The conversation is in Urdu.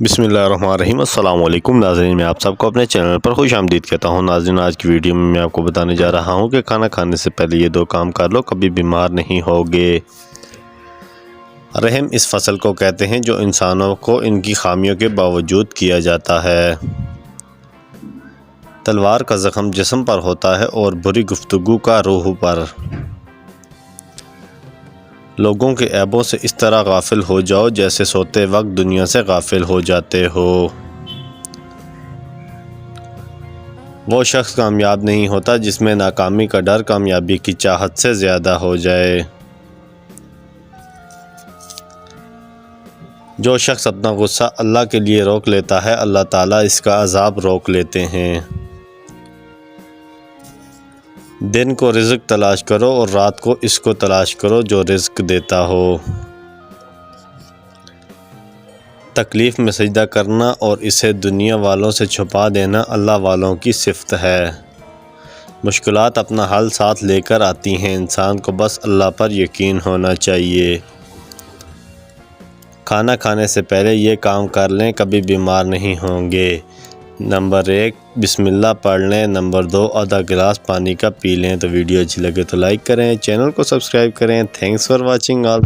بسم اللہ الرحمن الرحیم۔ السلام علیکم ناظرین، میں آپ سب کو اپنے چینل پر خوش آمدید کہتا ہوں۔ ناظرین، آج کی ویڈیو میں آپ کو بتانے جا رہا ہوں کہ کھانا کھانے سے پہلے یہ 2 کام کر لو، کبھی بیمار نہیں ہوگے۔ رحم اس فصل کو کہتے ہیں جو انسانوں کو ان کی خامیوں کے باوجود کیا جاتا ہے۔ تلوار کا زخم جسم پر ہوتا ہے اور بری گفتگو کا روح پر۔ لوگوں کے عیبوں سے اس طرح غافل ہو جاؤ جیسے سوتے وقت دنیا سے غافل ہو جاتے ہو۔ وہ شخص کامیاب نہیں ہوتا جس میں ناکامی کا ڈر کامیابی کی چاہت سے زیادہ ہو جائے۔ جو شخص اپنا غصہ اللہ کے لیے روک لیتا ہے، اللہ تعالیٰ اس کا عذاب روک لیتے ہیں۔ دن کو رزق تلاش کرو اور رات کو اس کو تلاش کرو جو رزق دیتا ہو۔ تکلیف میں سجدہ کرنا اور اسے دنیا والوں سے چھپا دینا اللہ والوں کی صفت ہے۔ مشکلات اپنا حل ساتھ لے کر آتی ہیں، انسان کو بس اللہ پر یقین ہونا چاہیے۔ کھانا کھانے سے پہلے یہ کام کر لیں، کبھی بیمار نہیں ہوں گے۔ نمبر 1 بسم اللہ پڑھ لیں۔ نمبر 2 آدھا گلاس پانی کا پی لیں۔ تو ویڈیو اچھی لگے تو لائک کریں، چینل کو سبسکرائب کریں۔ Thanks for watching all.